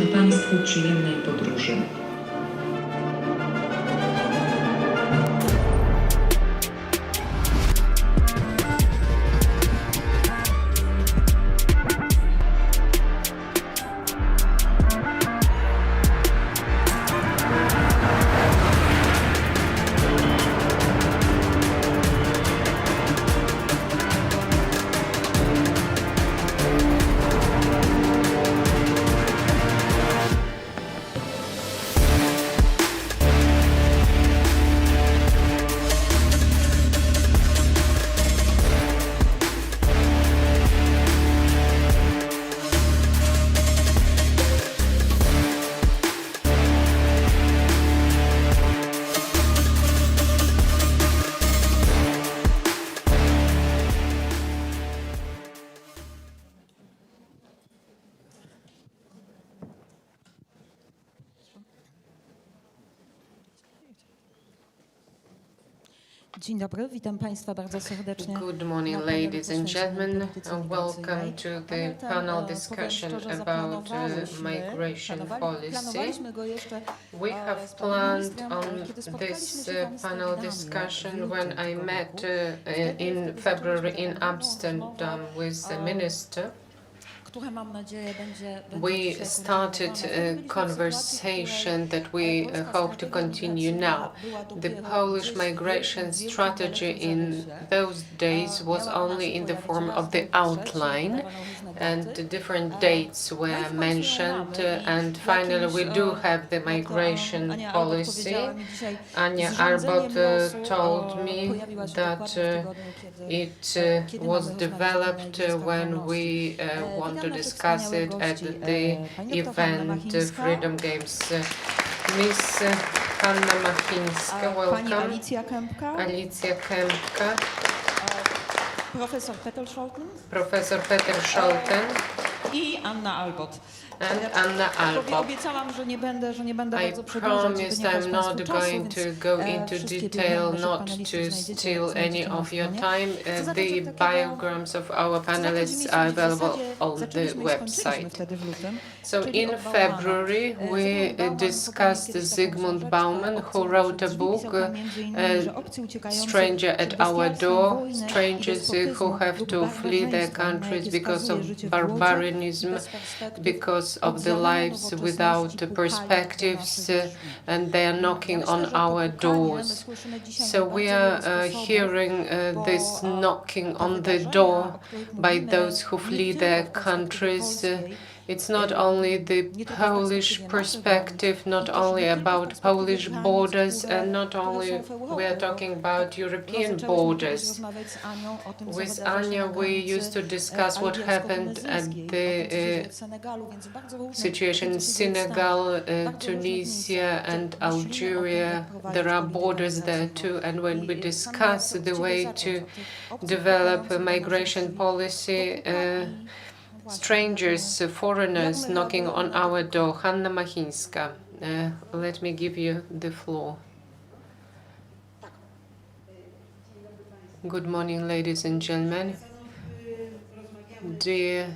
Życzymy Państwu przyjemnej podróży. Dzień dobry, witam Państwa bardzo serdecznie. Good morning, ladies and gentlemen, and welcome to the panel discussion about migration policy. We have planned on this panel discussion when I met in February in Amsterdam with the minister. We started a conversation that we hope to continue now. The Polish migration strategy in those days was only in the form of the outline, and different dates were mentioned, and finally we do have the migration policy. Alboth told me that it was developed when we want to discuss it at the event Freedom Games. Miss Hanna Machińska, welcome. Pani Alicja Kępka. Alicja Kępka. Profesor Scholten. Professor Scholten. I Anna Alboth. And Anna Alboth. Obiecałam, że nie będę bardzo I przedłużać, promised I'm not going to go into detail, not to steal any of your time. The biograms of our panelists are available on the website. So in February we discussed Zygmunt Bauman, who wrote a book, Stranger at Our Door, strangers who have to flee their countries because of barbarism, because of the lives without perspectives, and they are knocking on our doors. So we are hearing this knocking on the door by those who flee their countries. It's not only the Polish perspective, not only about Polish borders, and not only we are talking about European borders. With Ania, we used to discuss what happened at the situation in Senegal, Tunisia, and Algeria. There are borders there too, and when we discuss the way to develop a migration policy, strangers, foreigners knocking on our door. Hanna Machińska, let me give you the floor. Good morning, ladies and gentlemen. Dear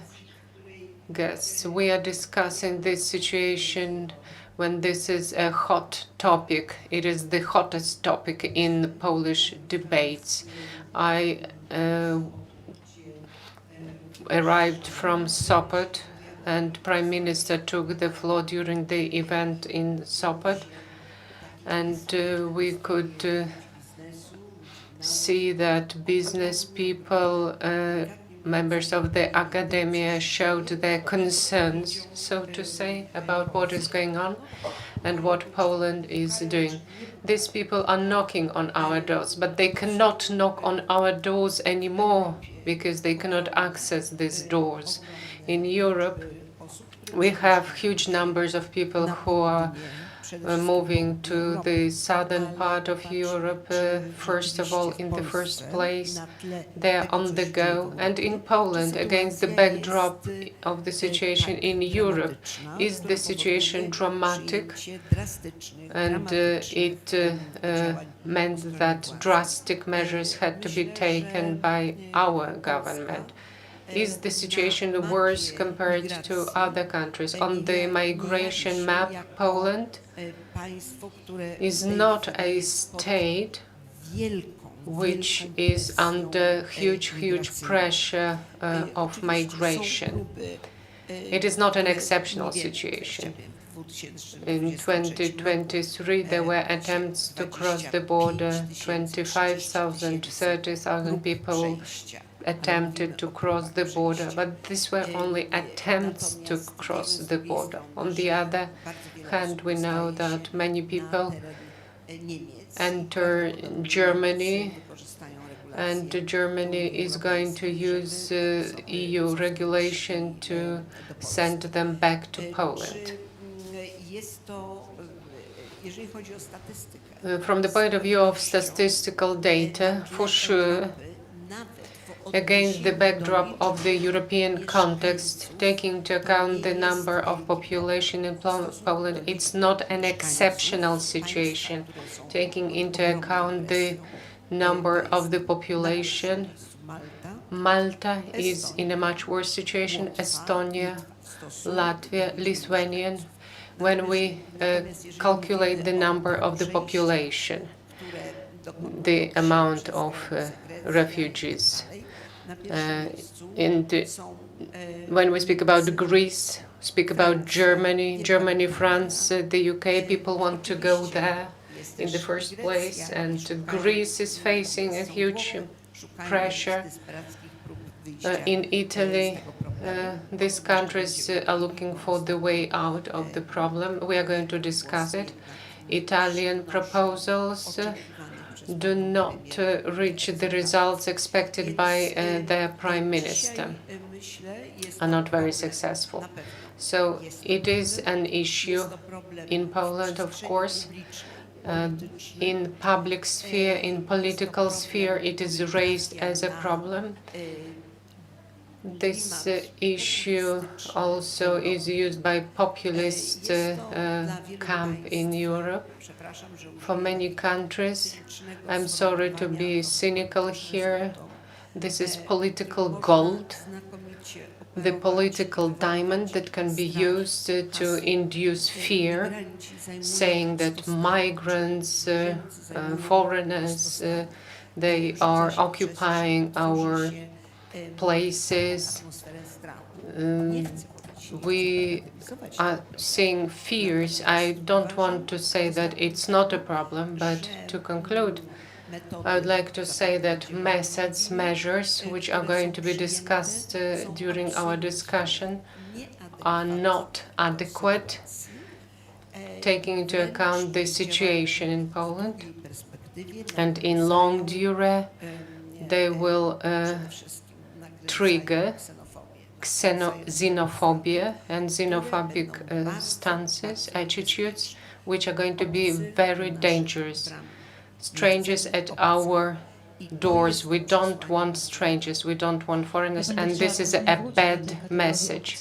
guests, we are discussing this situation when this is a hot topic. It is the hottest topic in Polish debates. I arrived from Sopot, and Prime Minister took the floor during the event in Sopot, and we could see that business people, members of the academia, showed their concerns, so to say, about what is going on and what Poland is doing. These people are knocking on our doors, but they cannot knock on our doors anymore because they cannot access these doors. In Europe, we have huge numbers of people who are moving to the southern part of Europe. First of all, in the first place, they are on the go. And in Poland, against the backdrop of the situation in Europe, is the situation dramatic? And it meant that drastic measures had to be taken by our government. is the situation worse compared to other countries? On the migration map, Poland is not a state which is under huge pressure of migration. It is not an exceptional situation. In 2023, there were attempts to cross the border. 25,000, 30,000 people attempted to cross the border, but these were only attempts to cross the border. On the other hand, we know that many people enter Germany, and Germany is going to use EU regulation to send them back to Poland. From the point of view of statistical data, for sure, against the backdrop of the European context, taking into account the number of population in Poland, it's not an exceptional situation. Taking into account the number of the population, Malta is in a much worse situation, Estonia, Latvia, Lithuania, when we calculate the number of the population, the amount of refugees. When we speak about Greece, speak about Germany, France, the UK, people want to go there in the first place, and Greece is facing a huge pressure. In Italy, these countries are looking for the way out of the problem. We are going to discuss it. Italian proposals do not reach the results expected by their prime minister, are not very successful. So it is an issue in Poland, of course. In public sphere, in political sphere, it is raised as a problem. This issue also is used by populist camp in Europe. For many countries, I'm sorry to be cynical here, this is political gold, the political diamond that can be used to induce fear, saying that migrants, foreigners, they are occupying our places. We are seeing fears. I don't want to say that it's not a problem, but to conclude, I would like to say that methods, measures, which are going to be discussed during our discussion, are not adequate, taking into account the situation in Poland. And in long durée, they will trigger xenophobia and xenophobic stances, attitudes, which are going to be very dangerous. Strangers at our doors. We don't want strangers, we don't want foreigners, and this is a bad message.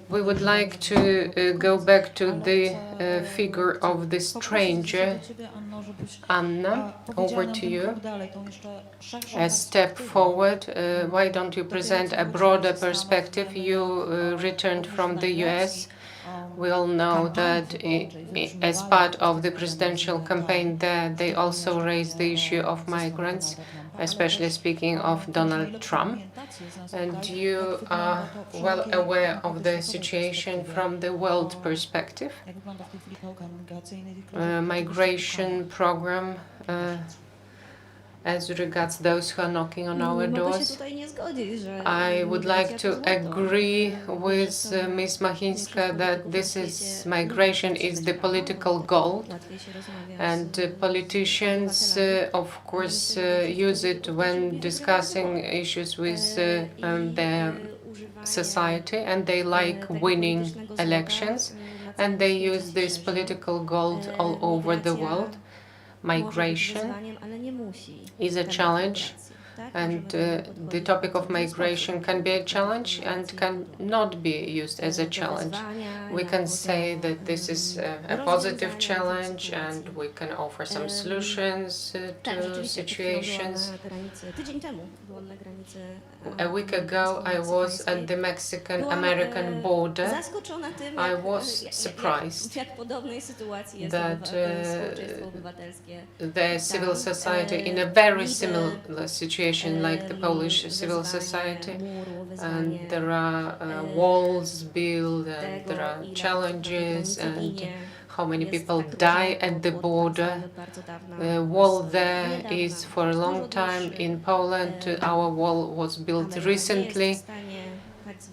We would like to go back to the figure of the stranger. Anna, over to you. A step forward. Why don't you present a broader perspective? You returned from the US. We all know that as part of the presidential campaign there, they also raised the issue of migrants, especially speaking of Donald Trump. And you are well aware of the situation from the world perspective. Migration program as regards those who are knocking on our doors. I would like to agree with Ms. Machińska that this is migration is the political goal, and politicians, of course, use it when discussing issues with their society, and they like winning elections, and they use this political goal all over the world. Migration is a challenge, And the topic of migration can be a challenge and can not be used as a challenge. We can say that this is a positive challenge and we can offer some solutions to situations. A week ago, I was at the Mexican-American border. I was surprised that the civil society in a very similar situation like the Polish civil society, and there are walls built and there are challenges and how many people die at the border. The wall there is for a long time. In Poland, our wall was built recently.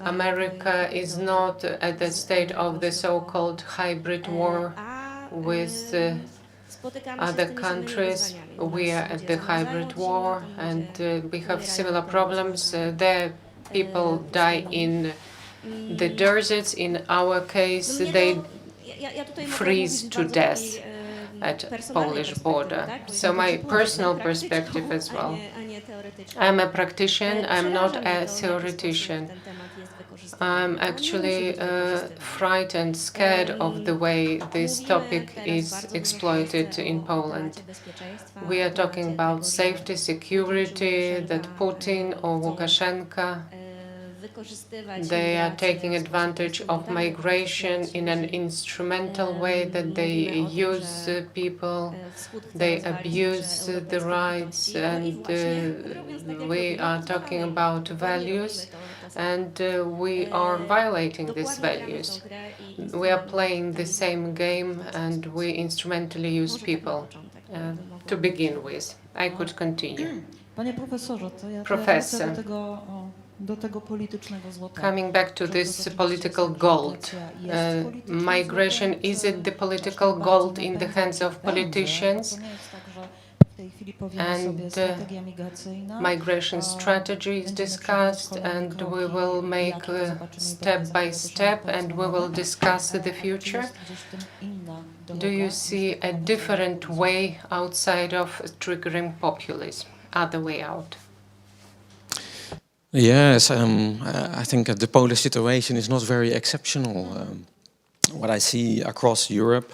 America is not at the state of the so-called hybrid war with other countries. We are at the hybrid war and we have similar problems. There people die in the deserts. In our case, they freeze to death at Polish border. So my personal perspective as well. I'm a practitioner, I'm not a theoretician. I'm actually frightened, scared of the way this topic is exploited in Poland. We are talking about safety, security, that Putin or Lukashenko, they are taking advantage of migration in an instrumental way, that they use people, they abuse the rights, and we are talking about values, and we are violating these values. We are playing the same game, and we instrumentally use people to begin with. I could continue. Panie profesorze, to ja Professor. do tego politycznego złota. Coming back to this political gold, migration, is it the political gold in the hands of politicians? And migration strategy is discussed, and we will make step by step, and we will discuss the future. Do you see a different way outside of triggering populism, other way out? Yes, I think the Polish situation is not very exceptional. What I see across Europe,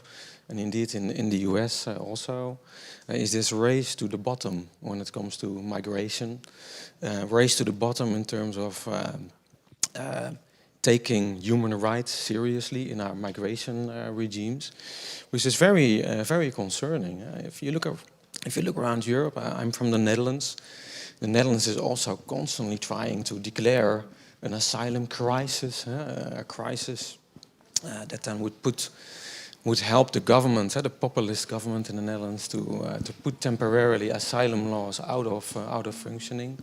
and indeed in the US also, is this race to the bottom when it comes to migration. Race to the bottom in terms of taking human rights seriously in our migration regimes, which is very concerning. If you look around Europe, I'm from the Netherlands. The Netherlands is also constantly trying to declare an asylum crisis, a crisis that then would help the government, the populist government in the Netherlands, to put temporarily asylum laws out of functioning.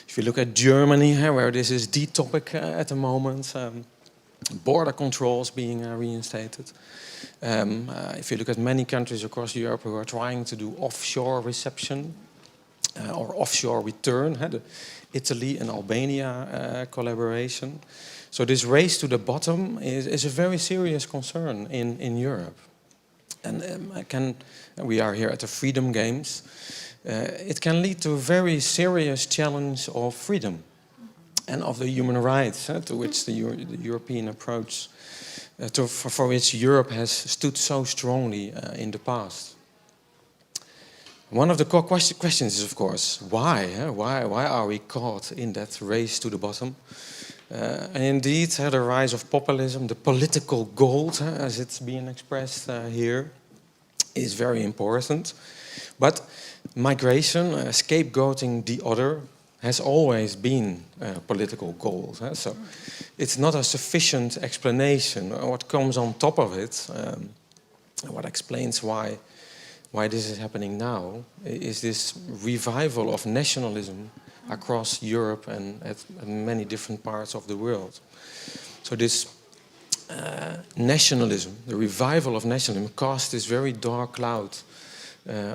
If you look at Germany, where this is the topic at the moment, border controls being reinstated. If you look at many countries across Europe who are trying to do offshore reception, or offshore return, the Italy and Albania collaboration. So this race to the bottom is a very serious concern in Europe. And we are here at the Freedom Games. It can lead to a very serious challenge of freedom and of the human rights to which the European approach, for which Europe has stood so strongly in the past. One of the core questions is, of course, why? Why are we caught in that race to the bottom? And indeed, the rise of populism, the political gold, as it's being expressed here, is very important. But migration, scapegoating the other, has always been political gold. So it's not a sufficient explanation. What comes on top of it, what explains why this is happening now, is this revival of nationalism across Europe and at many different parts of the world. So this nationalism, the revival of nationalism, cast this very dark cloud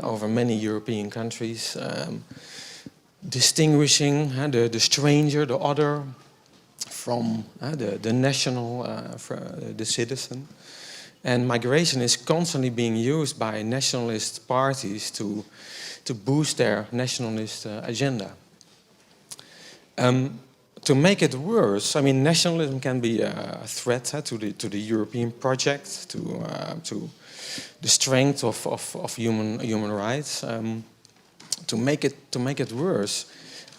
over many European countries, distinguishing the stranger, the other, from the national, the citizen. And migration is constantly being used by nationalist parties to boost their nationalist agenda. To make it worse, I mean, nationalism can be a threat to the European project, to the strength of human rights. To make it worse,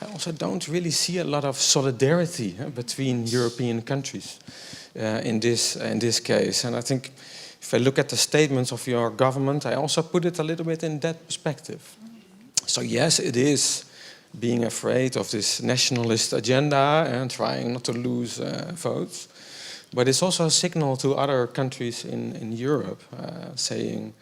I also don't really see a lot of solidarity between European countries in this case. And I think if I look at the statements of your government, I also put it a little bit in that perspective. So yes, it is being afraid of this nationalist agenda and trying not to lose votes. But it's also a signal to other countries in Europe, saying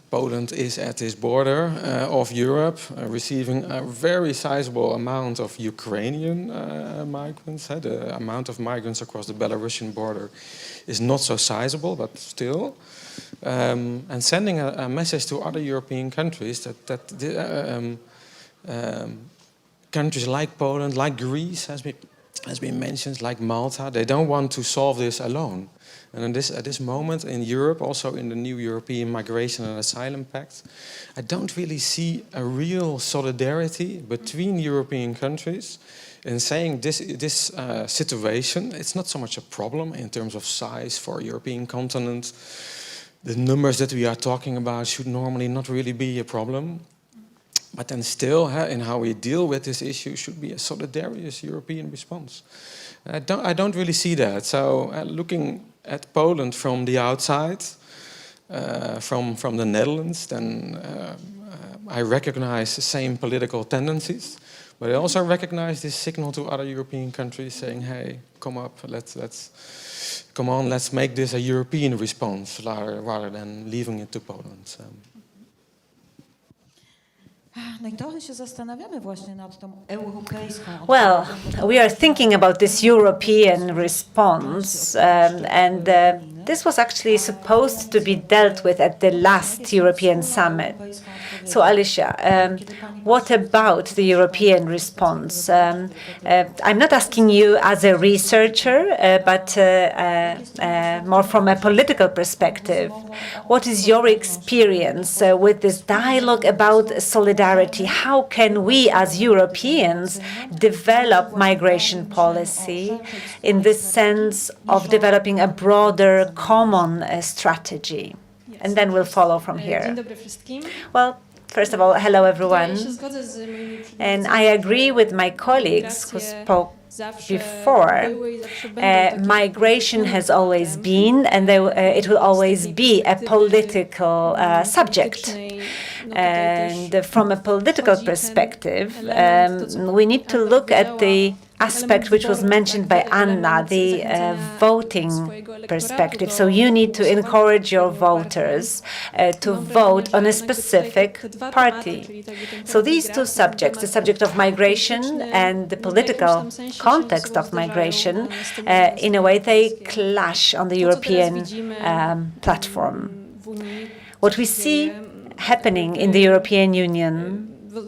Poland is at this border of Europe, receiving a very sizable amount of Ukrainian migrants. The amount of migrants across the Belarusian border is not so sizable, but still. And sending a message to other European countries that countries like Poland, like Greece has been mentioned, like Malta, they don't want to solve this alone. And at this moment in Europe, also in the new European Migration and Asylum Pact, I don't really see a real solidarity between European countries in saying this situation, it's not so much a problem in terms of size for a European continent. The numbers that we are talking about should normally not really be a problem. But then still, in how we deal with this issue should be a solidarious European response. I don't really see that. So looking at Poland from the outside, from the Netherlands, then I recognize the same political tendencies. But I also recognize this signal to other European countries saying, hey, come up, let's make this a European response rather than leaving it to Poland. No i trochę się zastanawiamy właśnie nad tą europejską. Well, we are thinking about this European response, and this was actually supposed to be dealt with at the last European summit. So, Alicja, what about the European response? I'm not asking you as a researcher, but more from a political perspective. What is your experience with this dialogue about solidarity? How can we as Europeans develop migration policy in the sense of developing a broader common strategy? And then we'll follow from here. Well, first of all, hello everyone. And I agree with my colleagues who spoke before. Migration has always been, and it will always be, a political subject. And from a political perspective, we need to look at the aspect which was mentioned by Anna, the voting perspective. So you need to encourage your voters to vote on a specific party. So these two subjects, the subject of migration and the political context of migration, in a way they clash on the European platform. What we see happening in the European Union, the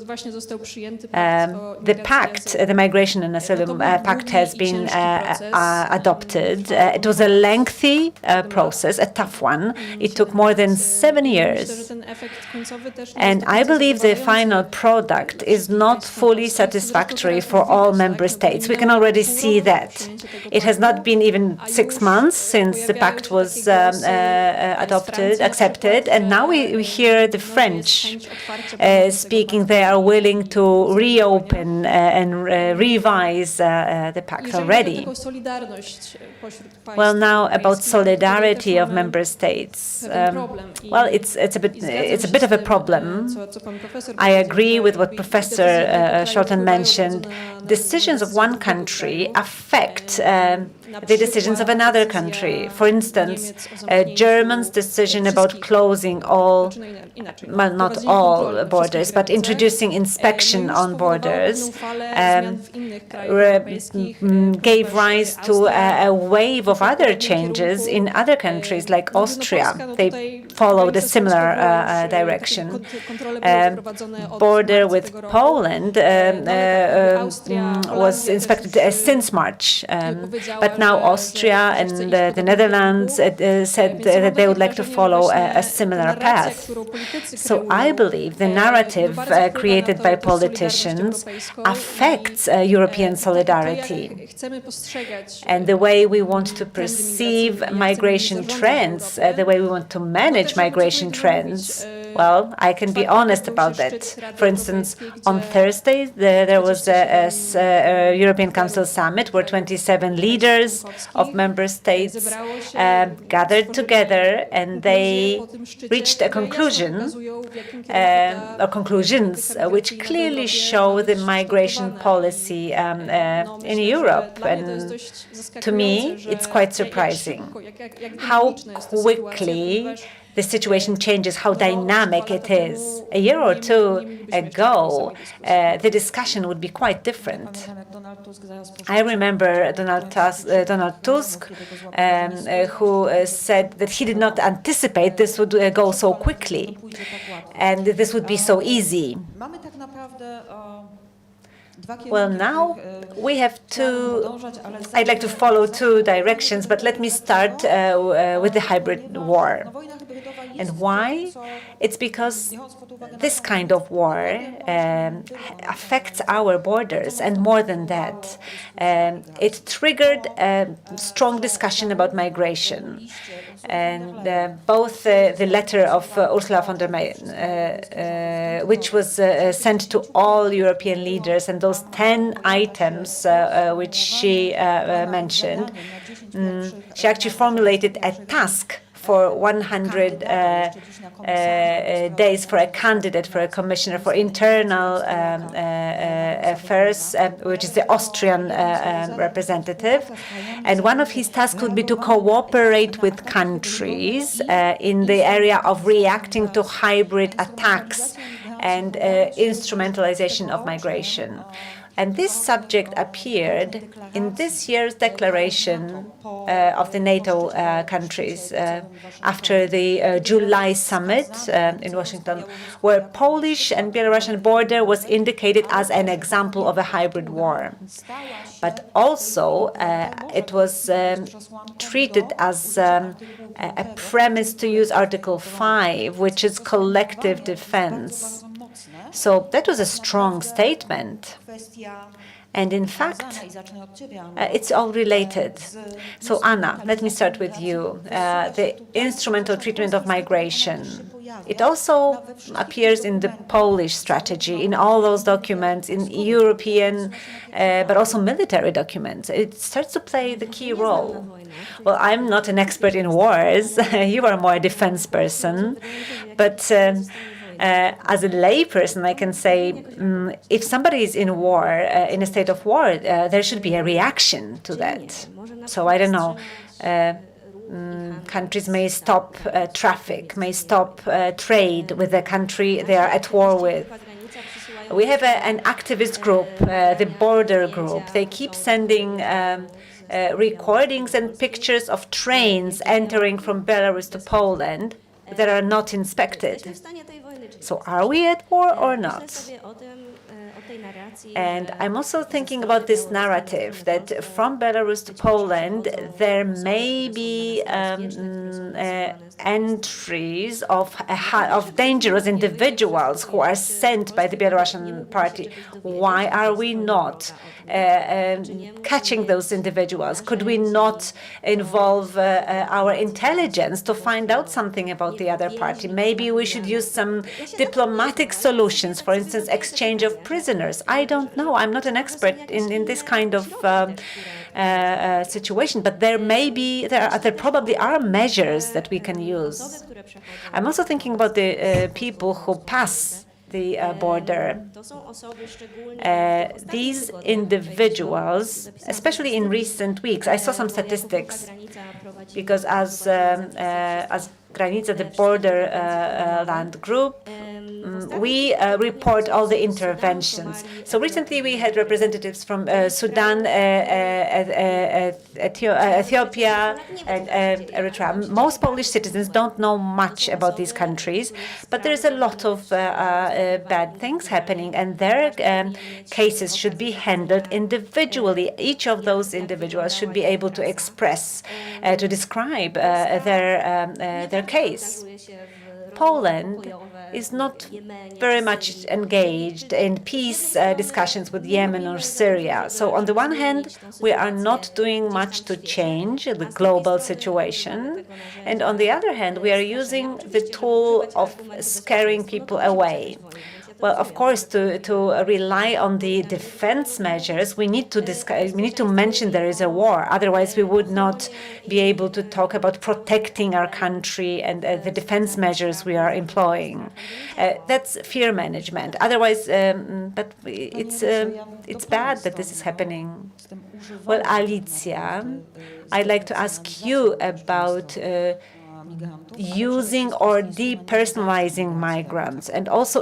pact, the Migration and Asylum Pact, has been adopted. It was a lengthy process, a tough one. It took more than 7 years. And I believe the final product is not fully satisfactory for all member states. We can already see that. It has not been even 6 months since the pact was accepted, and now we hear the French speaking. They are willing to reopen and revise the pact already. Well, now about solidarity of member states. Well, it's a bit of a problem. I agree with what Professor Scholten mentioned. Decisions of one country affect the decisions of another country. For instance, Germany's decision about closing all, well, not all borders, but introducing inspection on borders, gave rise to a wave of other changes in other countries like Austria. They followed a similar direction. Border with Poland was inspected since March, but now Austria and the Netherlands said that they would like to follow a similar path. So I believe the narrative created by politicians affects European solidarity. And the way we want to perceive migration trends, the way we want to manage migration trends, well, I can be honest about that. For instance, on Thursday, there was a European Council summit where 27 leaders of member states gathered together, and they reached a conclusion, or conclusions, which clearly show the migration policy in Europe. And to me, it's quite surprising how quickly the situation changes, how dynamic it is. A year or two ago, the discussion would be quite different. I remember Donald Tusk, who said that he did not anticipate this would go so quickly, and this would be so easy. Well, now we have I'd like to follow two directions, but let me start with the hybrid war. And why? It's because this kind of war affects our borders, and more than that, it triggered a strong discussion about migration. And both the letter of Ursula von der Leyen, which was sent to all European leaders, and those 10 items which she mentioned, she actually formulated a task for 100 days for a candidate, for a commissioner for internal affairs, which is the Austrian representative. And one of his tasks would be to cooperate with countries in the area of reacting to hybrid attacks and instrumentalization of migration. And this subject appeared in this year's declaration of the NATO countries after the July summit in Washington, where Polish and Belarusian border was indicated as an example of a hybrid war. But also it was treated as a premise to use Article 5, which is collective defense. So that was a strong statement. And in fact, it's all related. So Anna, let me start with you. The instrumental treatment of migration. It also appears in the Polish strategy, in all those documents, in European, but also military documents. It starts to play the key role. Well, I'm not an expert in wars. You are more a defense person. But as a layperson, I can say if somebody is in war, in a state of war, there should be a reaction to that. So I don't know. Countries may stop traffic, may stop trade with the country they are at war with. We have an activist group, the Border Group. They keep sending recordings and pictures of trains entering from Belarus to Poland that are not inspected. So are we at war or not? And I'm also thinking about this narrative that from Belarus to Poland, there may be entries of dangerous individuals who are sent by the Belarusian party. Why are we not catching those individuals? Could we not involve our intelligence to find out something about the other party? Maybe we should use some diplomatic solutions, for instance, exchange of prisoners. I don't know. I'm not an expert in this kind of situation, but there probably are measures that we can use. I'm also thinking about the people who pass the border. These individuals, especially in recent weeks, I saw some statistics, because as Granica, the border land group, we report all the interventions. So recently we had representatives from Sudan, Ethiopia, and Eritrea. Most Polish citizens don't know much about these countries, but there is a lot of bad things happening, and their cases should be handled individually. Each of those individuals should be able to express, to describe their case. Poland is not very much engaged in peace discussions with Yemen or Syria. So on the one hand, we are not doing much to change the global situation. And on the other hand, we are using the tool of scaring people away. Well, of course, to rely on the defense measures, we need to mention there is a war. Otherwise, we would not be able to talk about protecting our country and the defense measures we are employing. That's fear management. Otherwise, but it's bad that this is happening. Well, Alicja, I'd like to ask you about using or depersonalizing migrants and also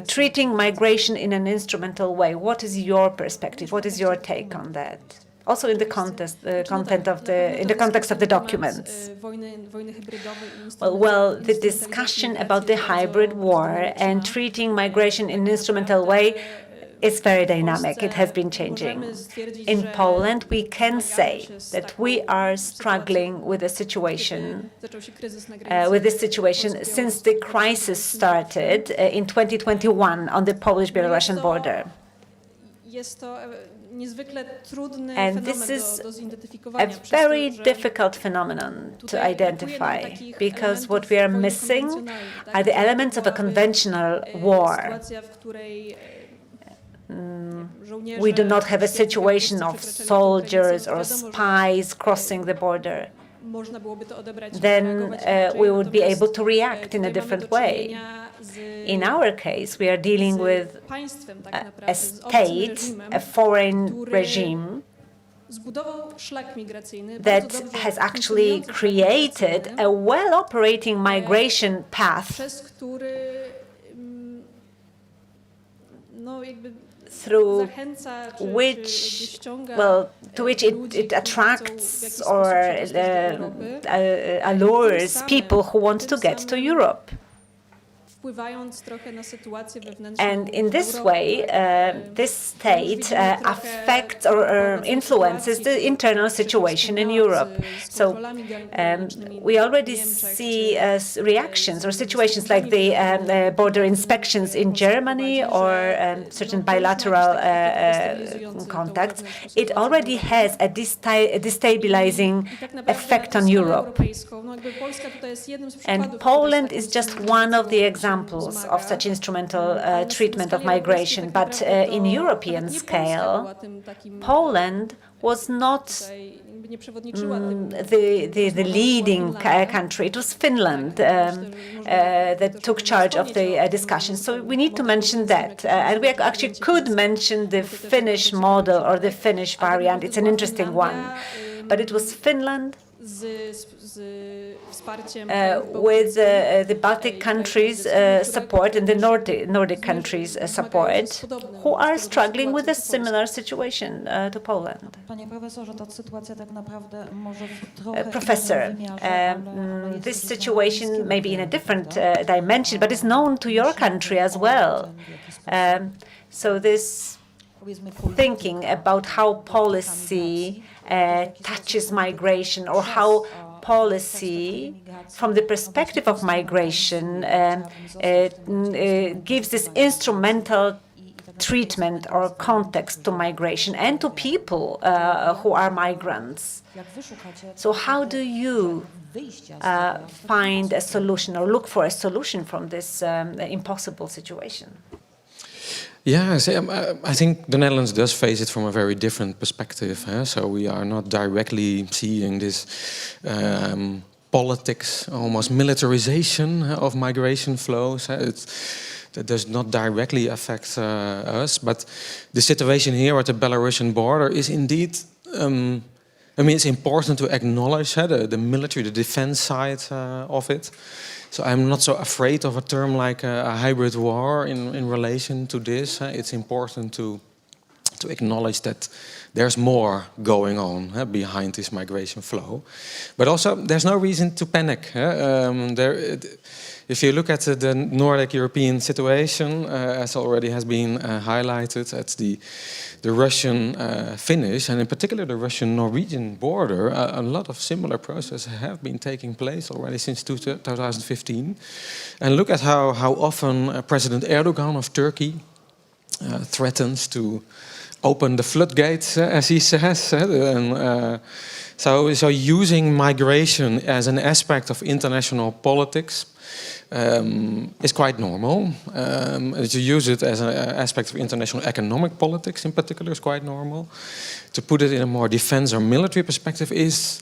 treating migration in an instrumental way. What is your perspective? What is your take on that? Also in the context of the documents. Well, the discussion about the hybrid war and treating migration in an instrumental way is very dynamic. It has been changing. In Poland, we can say that we are struggling with this situation since the crisis started in 2021 on the Polish-Belarusian border. And this is a very difficult phenomenon to identify, because what we are missing are the elements of a conventional war. We do not have a situation of soldiers or spies crossing the border. Then we would be able to react in a different way. In our case, we are dealing with a state, a foreign regime that has actually created a well-operating migration path through which, to which it attracts or allures people who want to get to Europe. And in this way, this state affects or influences the internal situation in Europe. So we already see reactions or situations like the border inspections in Germany or certain bilateral contacts. It already has a destabilizing effect on Europe. And Poland is just one of the examples of such instrumental treatment of migration. But in European scale, Poland was not the leading country. It was Finland that took charge of the discussion. So we need to mention that. And we actually could mention the Finnish model or the Finnish variant. It's an interesting one. But it was Finland with the Baltic countries' support and the Nordic countries' support, who are struggling with a similar situation to Poland. Professor, this situation may be in a different dimension, but is known to your country as well. So this thinking about how policy touches migration, or how policy, from the perspective of migration, gives this instrumental treatment or context to migration and to people who are migrants. So how do you find a solution or look for a solution from this impossible situation? Yes, I think the Netherlands does face it from a very different perspective. So we are not directly seeing this politics, almost militarization of migration flows. That does not directly affect us, but the situation here at the Belarusian border is indeed I mean, it's important to acknowledge the military, the defense side of it. So I'm not so afraid of a term like a hybrid war in relation to this. It's important to acknowledge that there's more going on behind this migration flow. But also, there's no reason to panic. If you look at the Nordic European situation, as already has been highlighted, at the Russian-Finnish, and in particular the Russian-Norwegian border, a lot of similar processes have been taking place already since 2015. And look at how often President Erdogan of Turkey threatens to open the floodgates, as he says. So using migration as an aspect of international politics is quite normal. To use it as an aspect of international economic politics in particular is quite normal. To put it in a more defense or military perspective is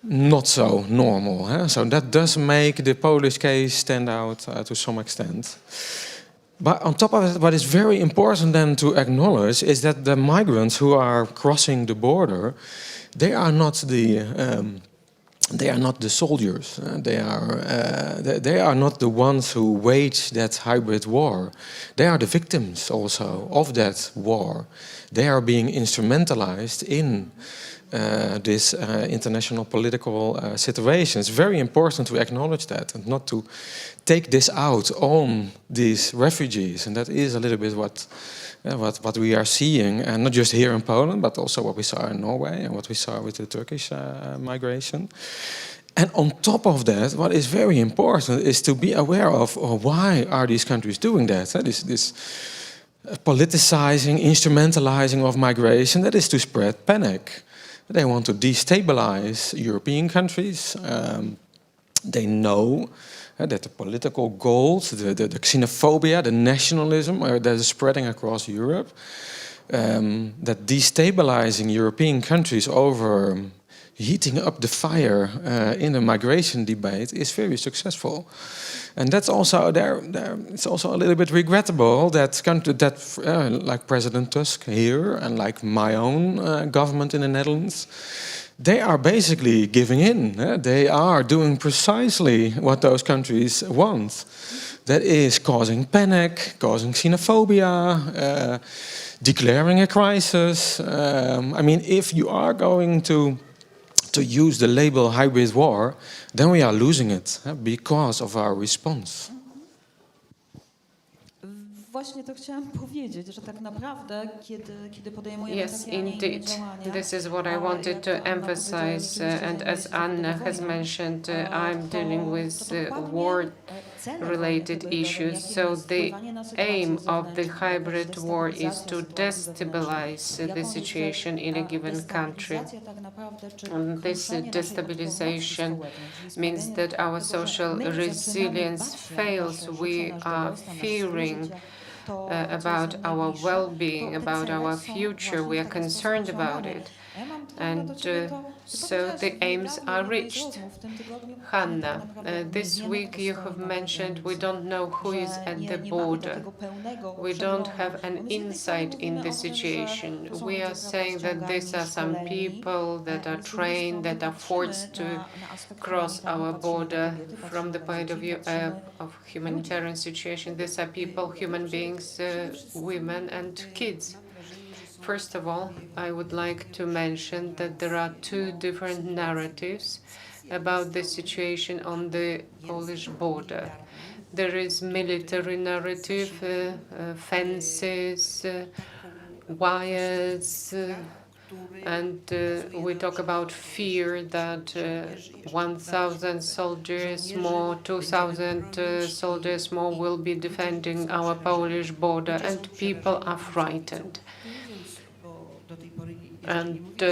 not so normal. So that does make the Polish case stand out to some extent. But on top of it, what is very important then to acknowledge is that the migrants who are crossing the border, they are not the soldiers. They are not the ones who wage that hybrid war. They are the victims also of that war. They are being instrumentalized in this international political situation. It's very important to acknowledge that and not to take this out on these refugees. And that is a little bit what we are seeing, and not just here in Poland, but also what we saw in Norway and what we saw with the Turkish migration. And on top of that, what is very important is to be aware of why are these countries doing that. This politicizing, instrumentalizing of migration, that is to spread panic. They want to destabilize European countries. They know that the political goals, the xenophobia, the nationalism that is spreading across Europe, that destabilizing European countries over heating up the fire in the migration debate is very successful. And that's also it's also a little bit regrettable that like President Tusk here and like my own government in the Netherlands, they are basically giving in. They are doing precisely what those countries want. That is causing panic, causing xenophobia, declaring a crisis. I mean, if you are going to use the label hybrid war, then we are losing it because of our response. Właśnie to chciałam powiedzieć, że tak naprawdę, kiedy podejmujemy Yes, takie, a nie inne indeed. działania, This is what I wanted to emphasize. And as Anna has mentioned, I'm dealing with war-related issues. So the aim of the hybrid war is to destabilize the situation in a given country. And this destabilization means that our social resilience fails. We are fearing about our well-being, about our future. We are concerned about it. And so the aims are reached. Hanna, this week you have mentioned we don't know who is at the border. We don't have an insight in the situation. We are saying that these are some people that are trained, that are forced to cross our border from the point of view of humanitarian situation. These are people, human beings, women and kids. First of all, I would like to mention that there are two different narratives about the situation on the Polish border. There is military narrative, fences, wires, and we talk about fear that 1,000 soldiers more, 2,000 soldiers more will be defending our Polish border, and people are frightened. And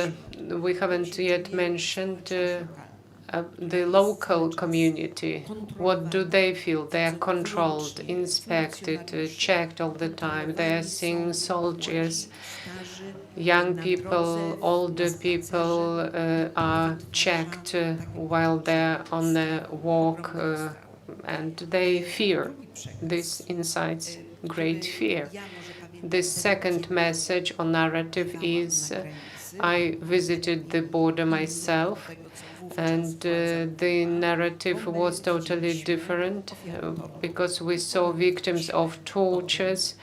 we haven't yet mentioned the local community. What do they feel? They are controlled, inspected, checked all the time. They are seeing soldiers. Young people, older people are checked while they're on a walk, and they fear. This incites great fear. The second message or narrative is I visited the border myself, and the narrative was totally different because we saw victims of tortures.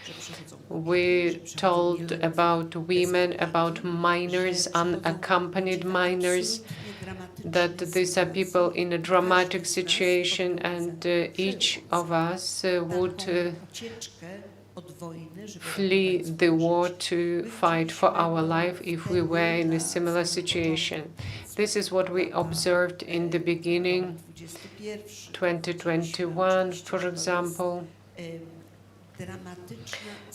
We told about women, about minors, unaccompanied minors, that these are people in a dramatic situation, and each of us would flee the war to fight for our life if we were in a similar situation. This is what we observed in the beginning, 2021, for example.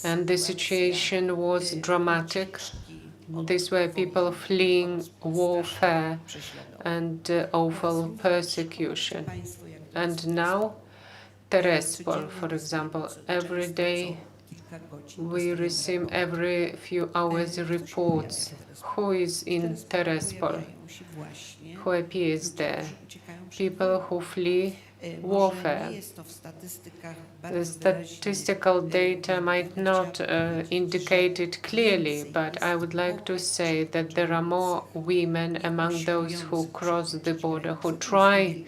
And the situation was dramatic. These were people fleeing warfare and awful persecution. And now, Terespol, for example, every day we receive every few hours reports. Who is in Terespol? Who appears there? People who flee warfare. The statistical data might not indicate it clearly, but I would like to say that there are more women among those who cross the border, who try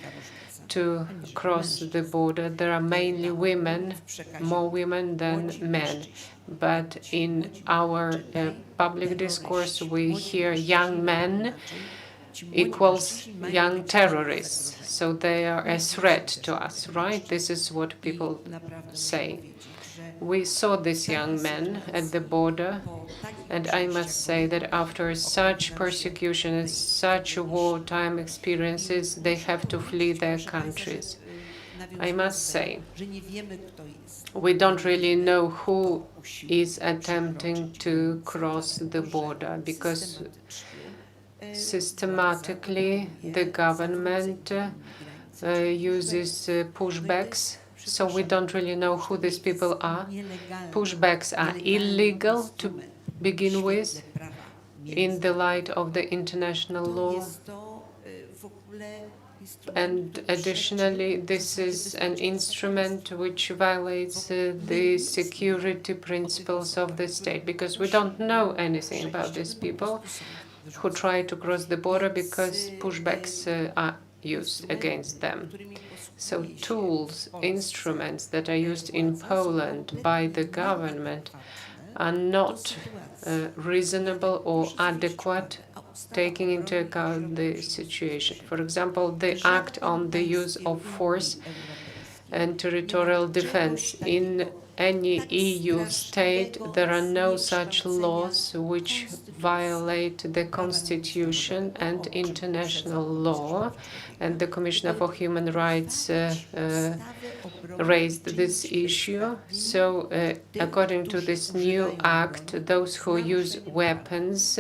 to cross the border. There are mainly women, more women than men. But in our public discourse, we hear young men equals young terrorists. So they are a threat to us, right? This is what people say. We saw these young men at the border, and I must say that after such persecution and such wartime experiences, they have to flee their countries. I must say, we don't really know who is attempting to cross the border, because systematically the government uses pushbacks, so we don't really know who these people are. Pushbacks are illegal to begin with in the light of the international law. And additionally, this is an instrument which violates the security principles of the state, because we don't know anything about these people who try to cross the border, because pushbacks are used against them. So tools, instruments that are used in Poland by the government are not reasonable or adequate, taking into account the situation. For example, the Act on the Use of Force and Territorial Defense. In any EU state, there are no such laws which violate the Constitution and international law. And the Commissioner for Human Rights raised this issue. So, according to this new act, those who use weapons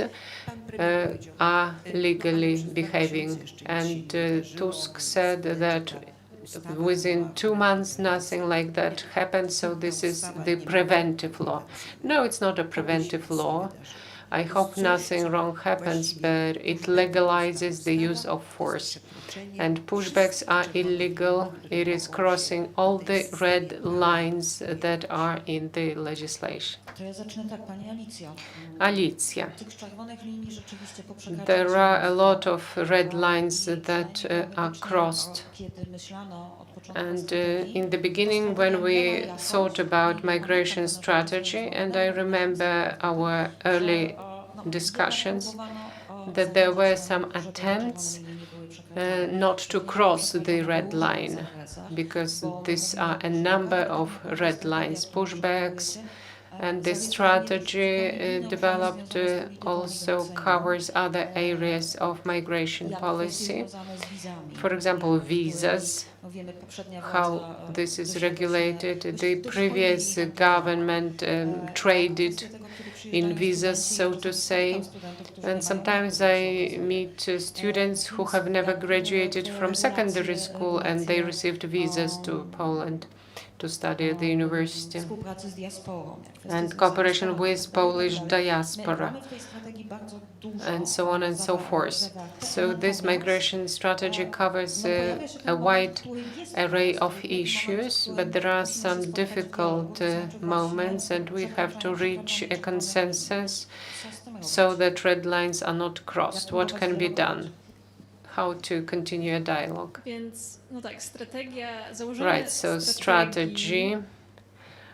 are legally behaving. And Tusk said that within 2 months, nothing like that happened, so this is the preventive law. No, it's not a preventive law. I hope nothing wrong happens, but it legalizes the use of force. And pushbacks are illegal. It is crossing all the red lines that are in the legislation. Alicja. There are a lot of red lines that are crossed. And in the beginning, when we thought about migration strategy, and I remember our early discussions, that there were some attempts not to cross the red line, because these are a number of red lines, pushbacks, and the strategy developed also covers other areas of migration policy. For example, visas, how this is regulated. The previous government traded in visas, so to say. And sometimes I meet students who have never graduated from secondary school, and they received visas to Poland to study at the university, and cooperation with Polish diaspora, and so on and so forth. So this migration strategy covers a wide array of issues, but there are some difficult moments, and we have to reach a consensus so that red lines are not crossed? What can be done? How to continue a dialogue? Więc, no tak, strategia, założenie Right, so strategy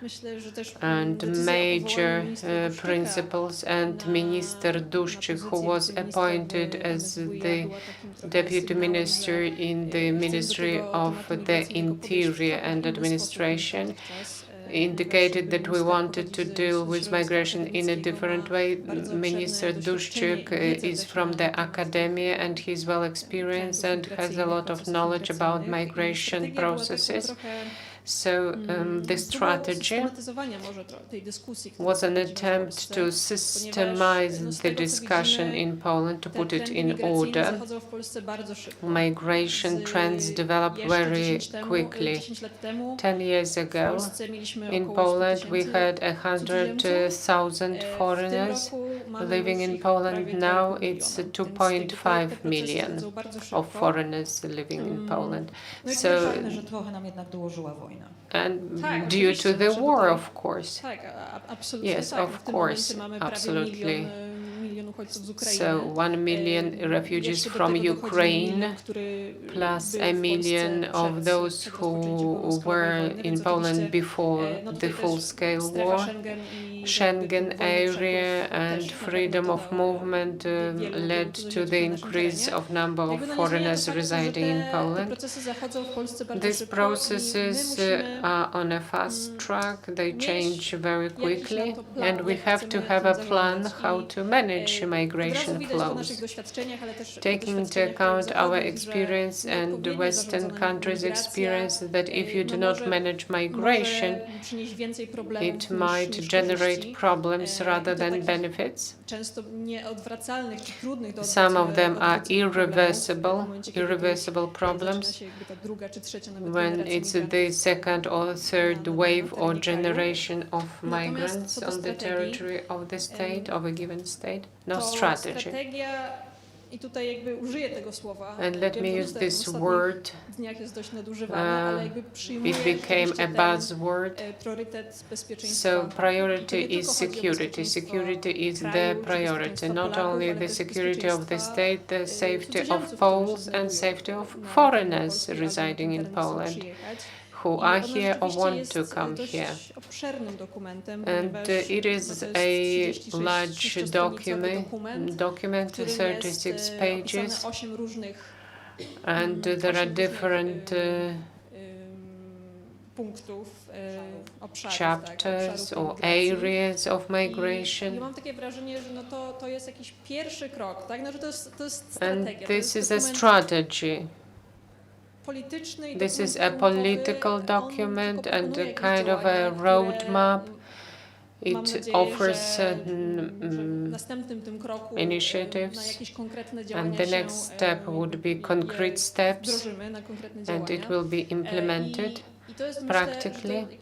myślę, że też and decyzja o major powołaniu ministra Duszczyka principles, and na Minister Duszczyk, who pozycję was wiceministra appointed w as MSWiA the była takim trochę Deputy sygnałem, Minister że in the chcemy do Ministry tego of tematu the migracyjnego podejść Interior w trochę and inny Administration, sposób niż dotychczas. indicated that we wanted to deal with Środowiska migration in a akademickiego different ma way. bardzo Minister obszerne doświadczenie Duszczyk i wiedzę is też from na the temat academia, and he's well experienced and has a lot of knowledge about migration processes. So the strategy was an attempt to systemize the discussion in Poland, to put it in order. Migration trends developed very quickly. 10 years ago, in Poland, we had 100,000 foreigners living in Poland. Now it's 2.5 million of foreigners living in Poland. So, and due to the war, of course. Yes, of course, absolutely. So 1 million refugees from Ukraine, plus 1 million of those who were in Poland before the full-scale war. Schengen area and freedom of movement led to the increase of number of foreigners residing in Poland. These processes are on a fast track, they change very quickly, and we have to have a plan how to manage migration flows, taking into account our experience and the Western countries' experience that if you do not manage migration, it might generate problems rather than benefits. Some of them are irreversible problems when it's the second or third wave or generation of migrants on the territory of the state, of a given state. No strategy. And let me use this word. It became a buzzword. So priority is security. Security is the priority. Not only the security of the state, the safety of Poles and safety of foreigners residing in Poland, who are here or want to come here. And it is a large document, 36 pages, and there are different chapters or areas of migration. And this is a strategy. This is a political document and a kind of a roadmap. It offers initiatives, and the next step would be concrete steps, and it will be implemented practically.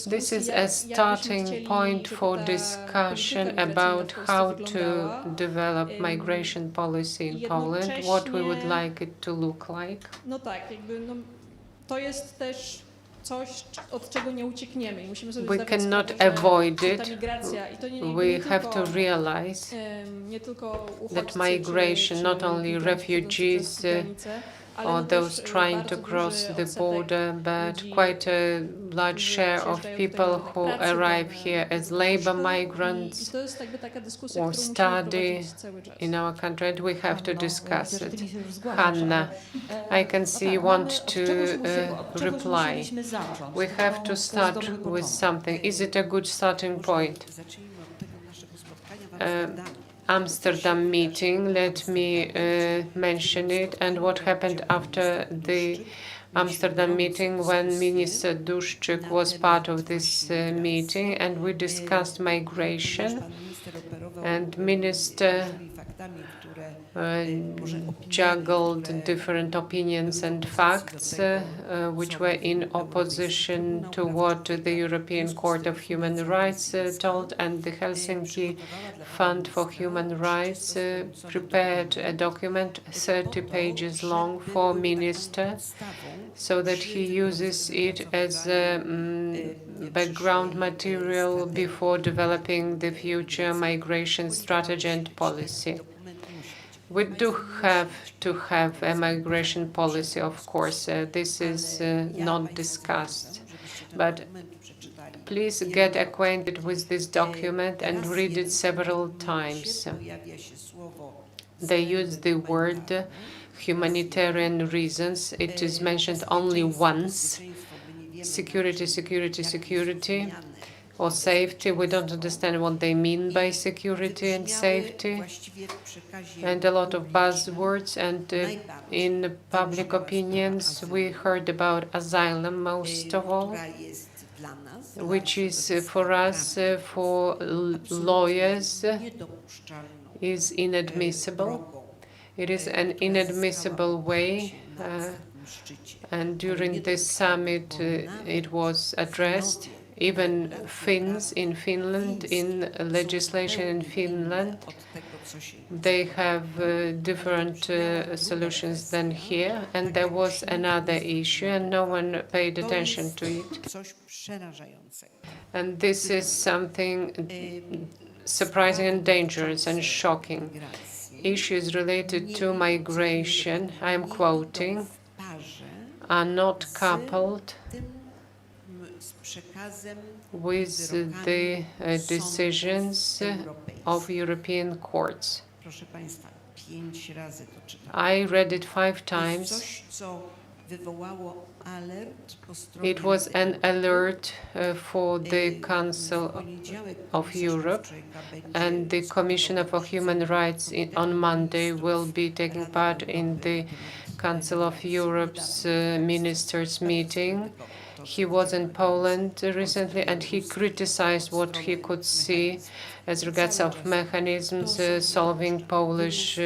This is a starting point for discussion about how to develop migration policy in Poland, what we would like it to look like. We cannot avoid it. We have to realize that migration, not only refugees or those trying to cross the border, but quite a large share of people who arrive here as labor migrants or study in our country, and we have to discuss it. Hanna, I can see you want to reply. We have to start with something. Is it a good starting point? Amsterdam meeting, let me mention it, and what happened after the Amsterdam meeting when Minister Duszczyk was part of this meeting, and we discussed migration, and Minister juggled different opinions and facts which were in opposition to what the European Court of Human Rights told, and the Helsinki Fund for Human Rights prepared a document 30 pages long for minister so that he uses it as background material before developing the future migration strategy and policy. We do have to have a migration policy, of course. This is not discussed. But please get acquainted with this document and read it several times. They use the word humanitarian reasons. It is mentioned only once. Security, security, security, or safety. We don't understand what they mean by security and safety. And a lot of buzzwords. And in public opinions, we heard about asylum most of all, which is for us, for lawyers, is inadmissible. It is an inadmissible way. And during this summit, it was addressed. Even Finns in Finland, in legislation in Finland, they have different solutions than here. And there was another issue, and no one paid attention to it. And this is something surprising and dangerous and shocking. Issues related to migration, I am quoting, are not coupled with the decisions of European courts. I read it 5 times. It was an alert for the Council of Europe, and the Commissioner for Human Rights on Monday will be taking part in the Council of Europe's ministers' meeting. He was in Poland recently, and he criticized what he could see as regards of mechanisms solving Polish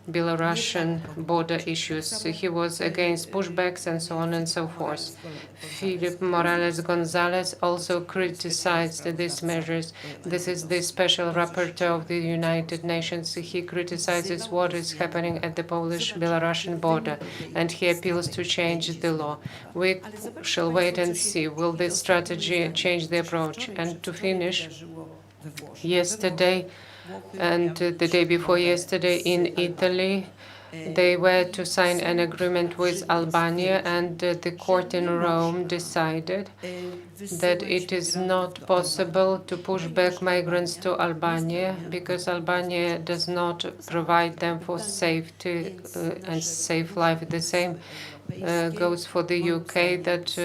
Belarusian border issues. He was against pushbacks and so on and so forth. Philip Morales Gonzalez also criticized these measures. This is the special rapporteur of the United Nations. He criticizes what is happening at the Polish-Belarusian border, and he appeals to change the law. We shall wait and see. Will this strategy change the approach? And to finish, yesterday and the day before yesterday in Italy, they were to sign an agreement with Albania, and the court in Rome decided that it is not possible to push back migrants to Albania because Albania does not provide them for safety and safe life. The same goes for the UK, that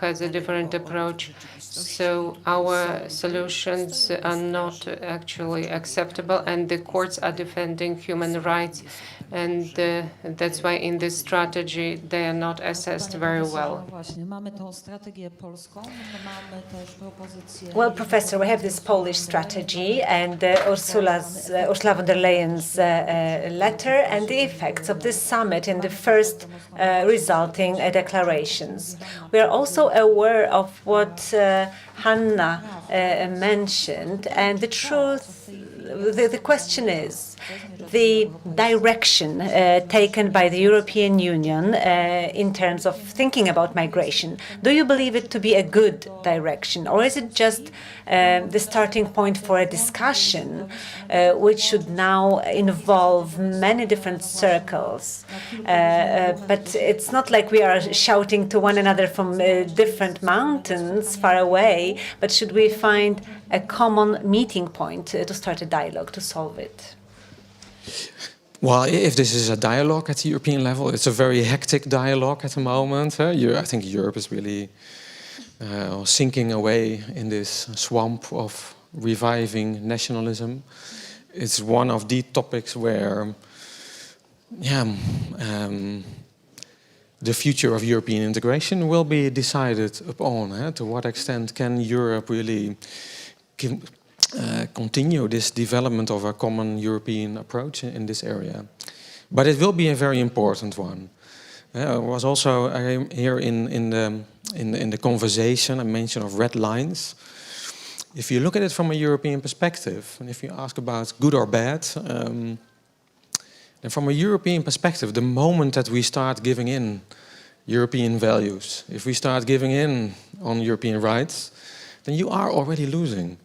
has a different approach. So our solutions are not actually acceptable, and the courts are defending human rights, and that's why in this strategy they are not assessed very well. Well, Professor, we have this Polish strategy and Ursula von der Leyen's letter and the effects of this summit in the first resulting declarations. We are also aware of what Hanna mentioned, and the truth, the question is, the direction taken by the European Union in terms of thinking about migration. Do you believe it to be a good direction, or is it just the starting point for a discussion which should now involve many different circles? But it's not like we are shouting to one another from different mountains far away, but should we find a common meeting point to start a dialogue to solve it? Well, if this is a dialogue at the European level, it's a very hectic dialogue at the moment. I think Europe is really sinking away in this swamp of reviving nationalism. It's one of the topics where the future of European integration will be decided upon. To what extent can Europe really continue this development of a common European approach in this area. But it will be a very important one. Was also here in the conversation a mention of red lines. If you look at it from a European perspective, and if you ask about good or bad, then from a European perspective, the moment that we start giving in European values, if we start giving in on European rights, then you are already losing.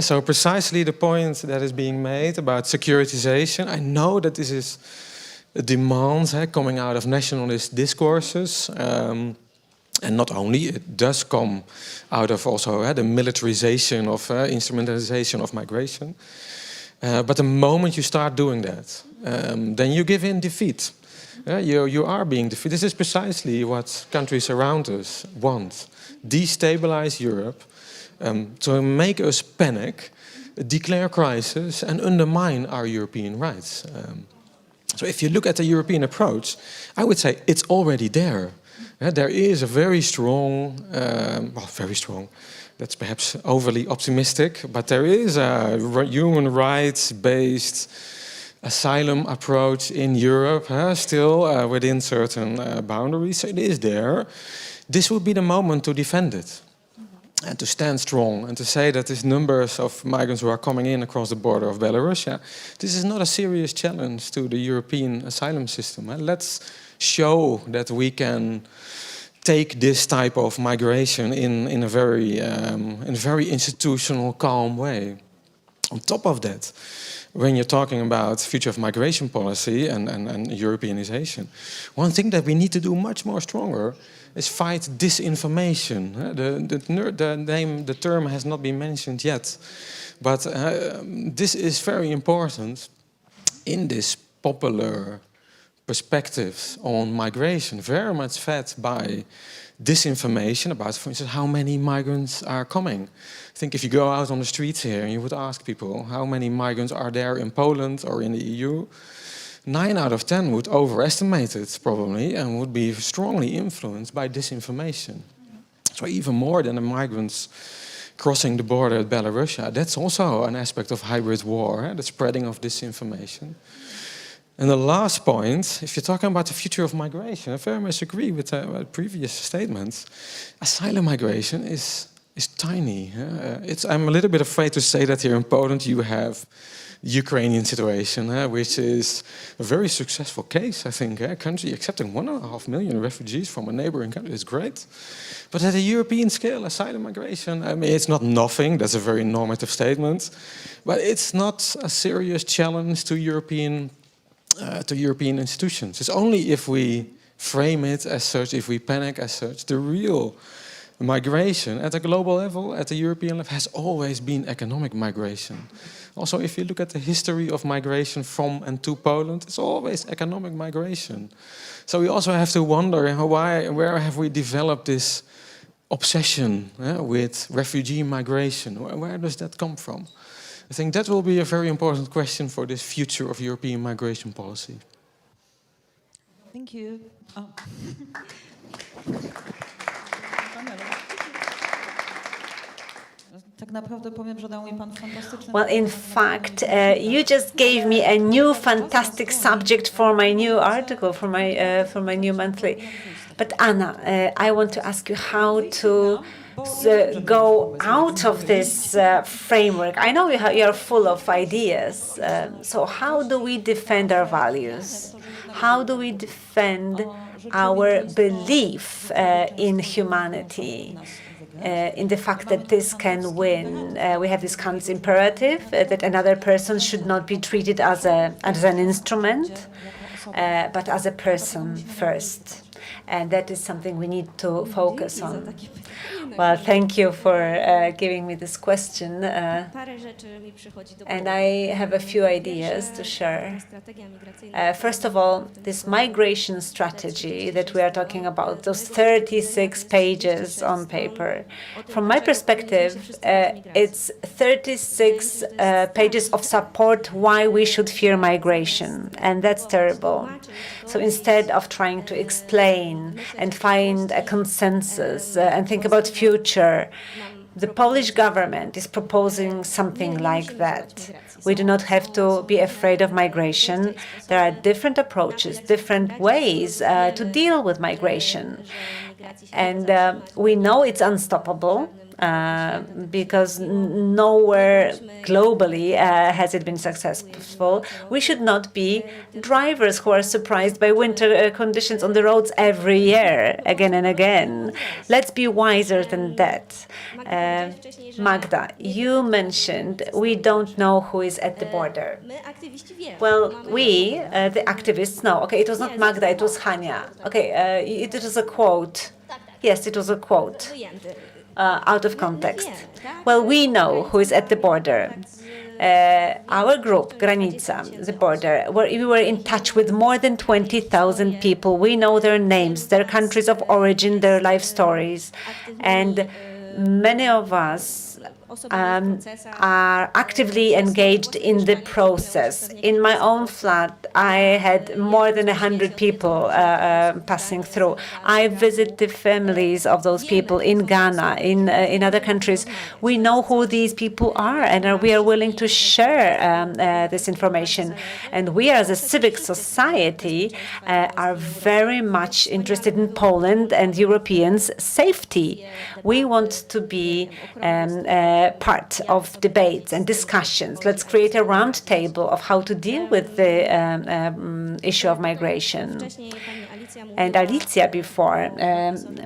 So precisely the point that is being made about securitization, I know that this is a demand coming out of nationalist discourses, and not only, it does come out of also the militarization of instrumentalization of migration. But the moment you start doing that, then you give in defeat. You are being defeated. This is precisely what countries around us want. Destabilize Europe, to make us panic, declare crisis, and undermine our European rights. So if you look at the European approach, I would say it's already there. There is a very strong, very strong, that's perhaps overly optimistic, but there is a human rights-based asylum approach in Europe, still within certain boundaries. So it is there. This would be the moment to defend it and to stand strong and to say that these numbers of migrants who are coming in across the border of Belarus, this is not a serious challenge to the European asylum system. Let's show that we can take this type of migration in a very institutional, calm way. On top of that, when you're talking about future of migration policy and Europeanization, one thing that we need to do much more stronger is fight disinformation. The term has not been mentioned yet, but this is very important in this popular perspectives on migration, very much fed by disinformation about, for instance, how many migrants are coming. I think if you go out on the streets here and you would ask people how many migrants are there in Poland or in the EU, 9 out of 10 would overestimate it probably and would be strongly influenced by disinformation. So even more than the migrants crossing the border at Belarus, that's also an aspect of hybrid war, the spreading of disinformation. And the last point, if you're talking about the future of migration, I very much agree with previous statements. Asylum migration is tiny. I'm a little bit afraid to say that here in Poland you have the Ukrainian situation, which is a very successful case, I think. A country accepting 1.5 million refugees from a neighboring country is great. But at a European scale, asylum migration, I mean, it's not nothing. That's a very normative statement. But it's not a serious challenge to European institutions. It's only if we frame it as such, if we panic as such. The real migration at a global level, at the European level, has always been economic migration. Also, if you look at the history of migration from and to Poland, it's always economic migration. So we also have to wonder where have we developed this obsession with refugee migration? Where does that come from? I think that will be a very important question for this future of European migration policy. Thank you. Oh. Tak naprawdę powiem, że dał mi pan fantastyczny... Well, in fact, you just gave me a new fantastic subject for my new article, for my new monthly. But Anna, I want to ask you how to go out of this framework. I know you are full of ideas. So how do we defend our values? How do we defend our belief in humanity? In the fact that this can win. We have this Kant's imperative that another person should not be treated as an instrument, but as a person first. And that is something we need to focus on. Well, thank you for giving me this question. And I have a few ideas to share. First of all, this migration strategy that we are talking about, those 36 pages on paper. From my perspective, it's 36 pages of support why we should fear migration. And that's terrible. So instead of trying to explain and find a consensus and think about future, The Polish government is proposing something like that. We do not have to be afraid of migration. There are different approaches, different ways to deal with migration. And we know it's unstoppable. Because nowhere globally has it been successful. We should not be drivers who are surprised by winter conditions on the roads every year, again and again. Let's be wiser than that. Magda, you mentioned we don't know who is at the border. Well, we, the activists, know. Okay, it was not Magda, it was Hania. Okay, it was a quote. Yes, it was a quote. Out of context. Well, we know who is at the border. Our group, Granica, the border, we were in touch with more than 20,000 people. We know their names, their countries of origin, their life stories. And many of us are actively engaged in the process. In my own flat, I had more than 100 people passing through. I visit the families of those people in Ghana, in other countries. We know who these people are, and we are willing to share this information. And we, as a civic society, are very much interested in Poland and Europeans' safety. We want to be part of debates and discussions. Let's create a round table of how to deal with the issue of migration. And Alicja before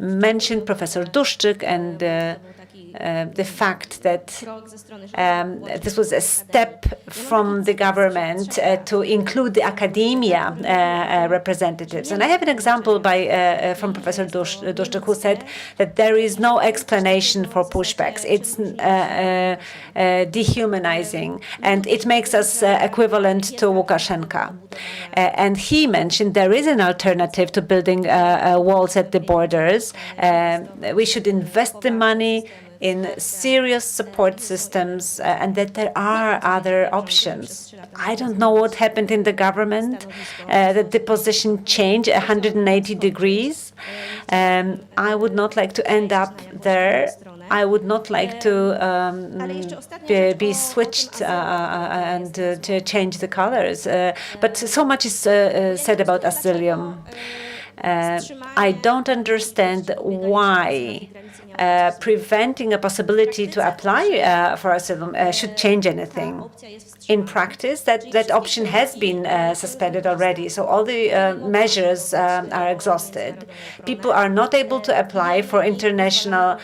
mentioned Professor Duszczyk and the fact that this was a step from the government to include the academia representatives. And I have an example from Professor Duszczyk, who said that there is no explanation for pushbacks. It's dehumanizing, and it makes us equivalent to Lukashenko. And he mentioned there is an alternative to building walls at the borders. We should invest the money in serious support systems, and that there are other options. I don't know what happened in the government, that the position changed 180 degrees. I would not like to end up there. I would not like to be switched and to change the colors. But so much is said about asylum. I don't understand why preventing a possibility to apply for asylum should change anything. In practice, that option has been suspended already, so all the measures are exhausted. People are not able to apply for international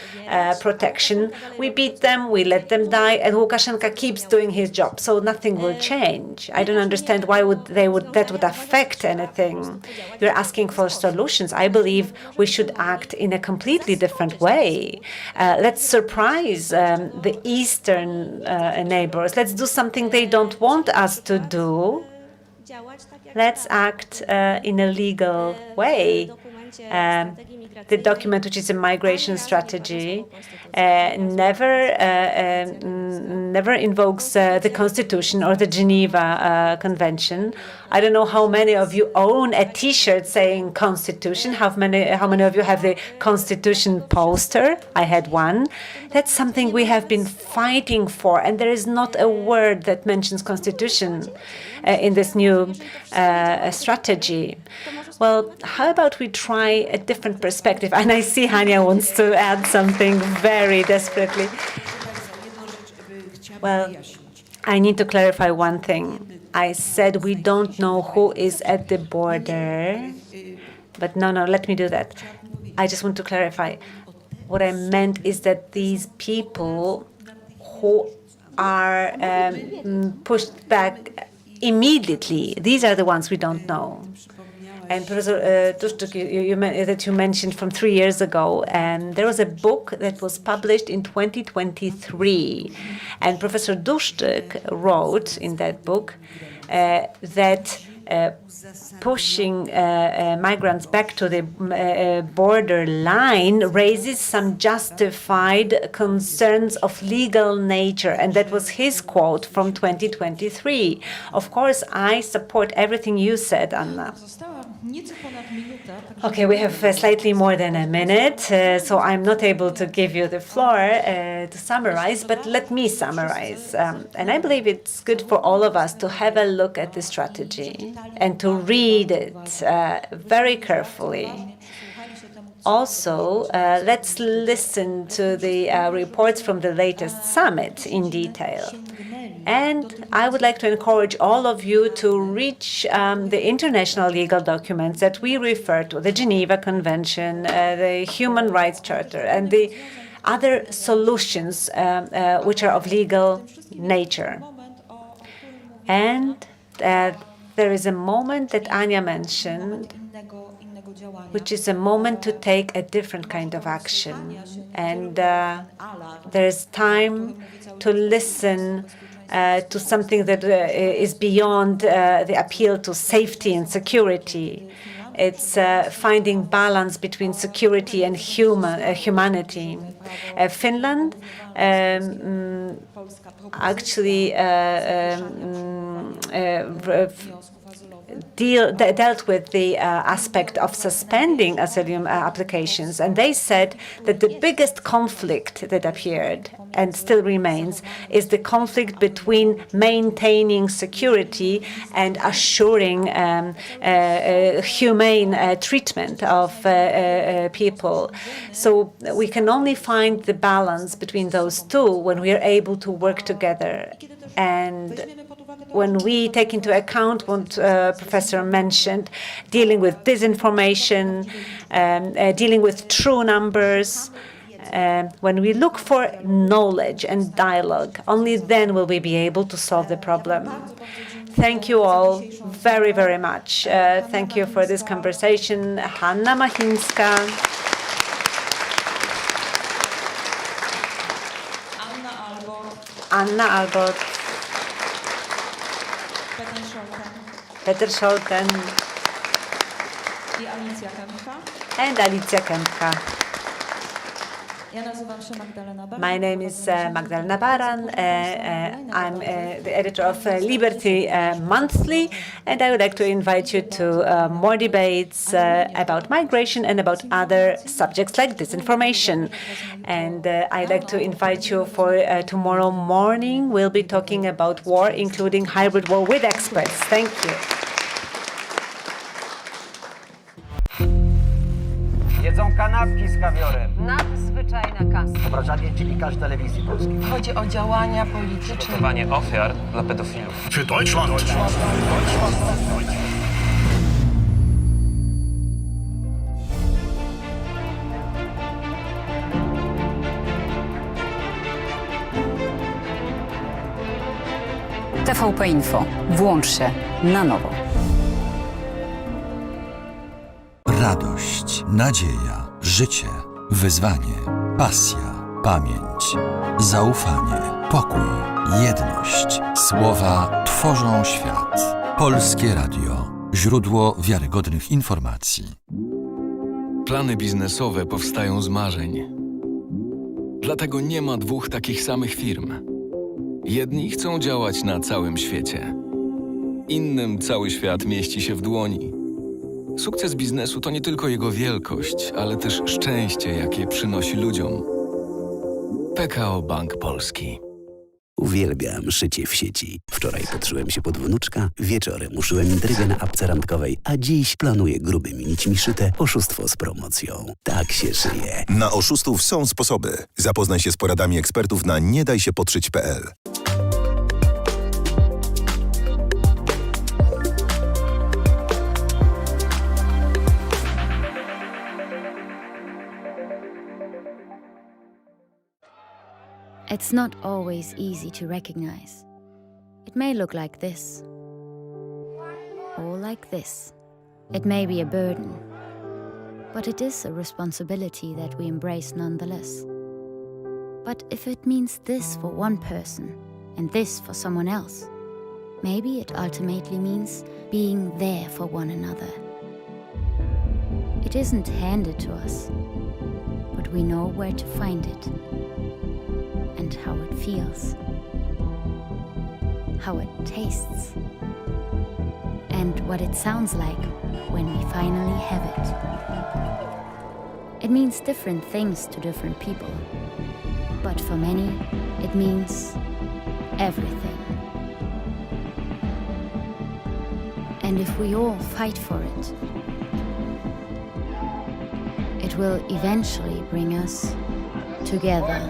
protection. We beat them, we let them die, and Lukashenko keeps doing his job, so nothing will change. I don't understand why that would affect anything. You're asking for solutions. I believe we should act in a completely different way. Let's surprise the eastern neighbors. Let's do something they don't want us to do. Let's act in a legal way. The document, which is a migration strategy, never invokes the Constitution or the Geneva Convention. I don't know how many of you own a T-shirt saying Constitution. How many of you have the Constitution poster? I had one. That's something we have been fighting for, and there is not a word that mentions Constitution in this new strategy. Well, how about we try a different perspective? And I see Hania wants to add something very desperately. Well, I need to clarify one thing. I said we don't know who is at the border. But no, let me do that. I just want to clarify. What I meant is that these people who are pushed back immediately, these are the ones we don't know. And Professor Duszczyk, that you mentioned from 3 years ago, and there was a book that was published in 2023, and Professor Duszczyk wrote in that book that pushing migrants back to the border line raises some justified concerns of legal nature. And that was his quote from 2023. Of course, I support everything you said, Anna. Okay, we have slightly more than a minute, so I'm not able to give you the floor to summarize, but let me summarize. And I believe it's good for all of us to have a look at the strategy and to read it very carefully. Also, let's listen to the reports from the latest summit in detail. And I would like to encourage all of you to reach the international legal documents that we refer to, the Geneva Convention, the Human Rights Charter, and the other solutions which are of legal nature. And there is a moment that Ania mentioned, which is a moment to take a different kind of action. And there is time to listen to something that is beyond the appeal to safety and security. It's finding balance between security and humanity. Finland actually dealt with the aspect of suspending asylum applications, and they said that the biggest conflict that appeared and still remains is the conflict between maintaining security and assuring humane treatment of people. So we can only find the balance between those two when we are able to work together. And when we take into account what Professor mentioned, dealing with disinformation, dealing with true numbers, when we look for knowledge and dialogue, only then will we be able to solve the problem. Thank you all very, very much. Thank you for this conversation. Hanna Machińska. Anna Alboth. Scholten. And Alicja Kępka. My name is Magdalena Baran. I'm the editor of Liberté Monthly, and I would like to invite you to more debates about migration and about other subjects like disinformation. And I'd like to invite you for tomorrow morning. We'll be talking about war, including hybrid war, with experts. Thank you. Jedzą kanapki z kawiorem. Nadzwyczajna kasa. Obrażanie dziennikarzy telewizji polskiej. Chodzi o działania polityczne. Ratowanie ofiar dla pedofilów. Für Deutschland. TVP Info. Włącz się na nowo. Radość, nadzieja, życie, wyzwanie, pasja, pamięć, zaufanie, pokój, jedność. Słowa tworzą świat. Polskie Radio. Źródło wiarygodnych informacji. Plany biznesowe powstają z marzeń. Dlatego nie ma dwóch takich samych firm. Jedni chcą działać na całym świecie. Innym cały świat mieści się w dłoni. Sukces biznesu to nie tylko jego wielkość, ale też szczęście, jakie przynosi ludziom. PKO Bank Polski. Uwielbiam szycie w sieci. Wczoraj podszyłem się pod wnuczka, wieczorem uszyłem intrygę na apce randkowej, a dziś planuję grubymi nićmi szyte oszustwo z promocją. Tak się szyje. Na oszustów są sposoby. Zapoznaj się z poradami ekspertów na niedajsiepodszyć.pl. It's not always easy to recognize. It may look like this, or like this. It may be a burden, but it is a responsibility that we embrace nonetheless. But if it means this for one person and this for someone else, maybe it ultimately means being there for one another. It isn't handed to us, but we know where to find it. And how it feels, how it tastes, and what it sounds like when we finally have it. It means different things to different people, but for many, it means everything. And if we all fight for it, it will eventually bring us together.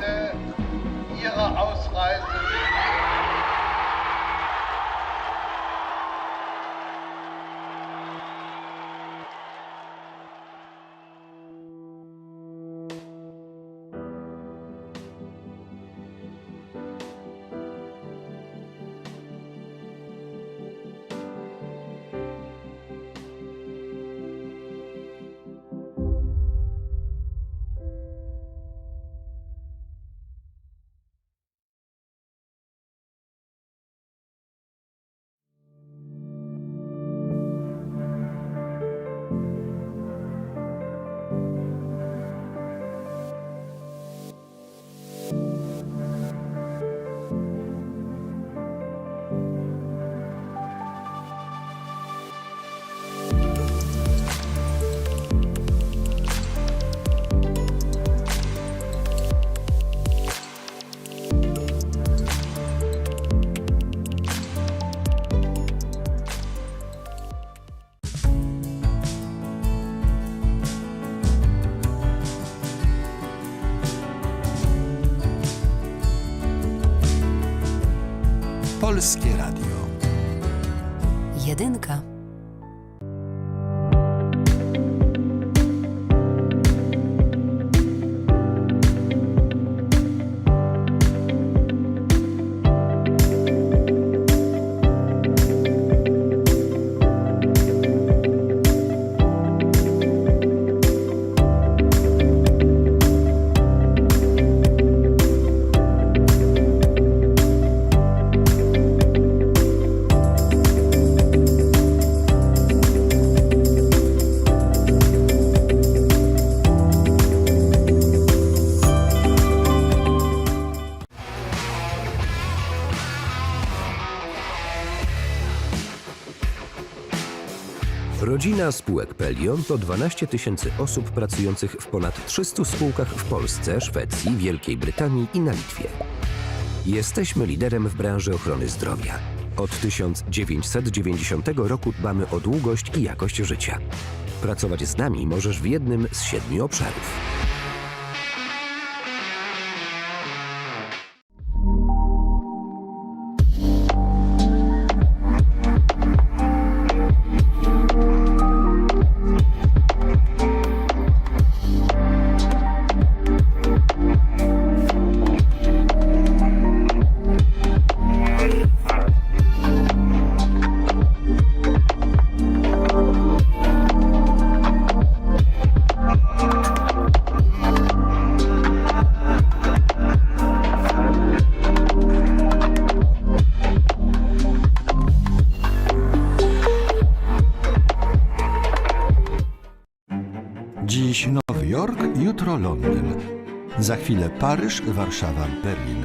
Polskie Radio. Jedynka. Rodzina spółek Pelion to 12 000 osób pracujących w ponad 300 spółkach w Polsce, Szwecji, Wielkiej Brytanii i na Litwie. Jesteśmy liderem w branży ochrony zdrowia. Od 1990 roku dbamy o długość i jakość życia. Pracować z nami możesz w jednym z 7 obszarów. Dziś Nowy Jork, jutro Londyn. Za chwilę Paryż, Warszawa, Berlin.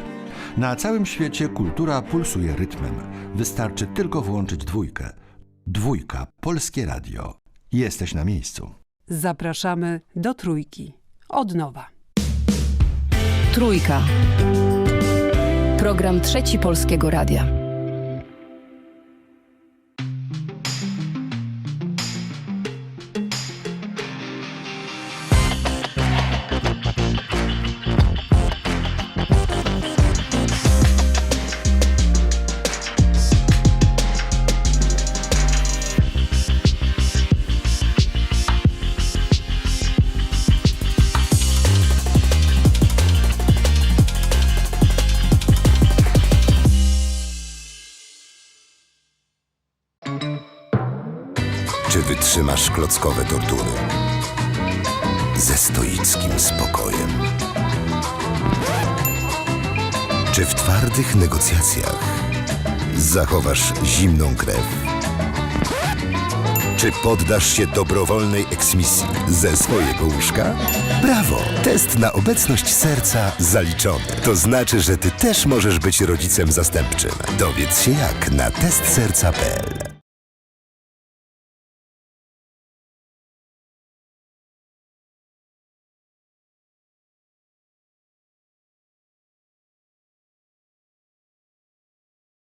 Na całym świecie kultura pulsuje rytmem. Wystarczy tylko włączyć dwójkę. Dwójka, Polskie Radio. Jesteś na miejscu. Zapraszamy do Trójki. Od nowa. Trójka. Program Trzeci Polskiego Radia. Czy wytrzymasz klockowe tortury? Ze stoickim spokojem. Czy w twardych negocjacjach zachowasz zimną krew? Czy poddasz się dobrowolnej eksmisji ze swojego łóżka? Brawo! Test na obecność serca zaliczony. To znaczy, że ty też możesz być rodzicem zastępczym. Dowiedz się jak na testserca.pl.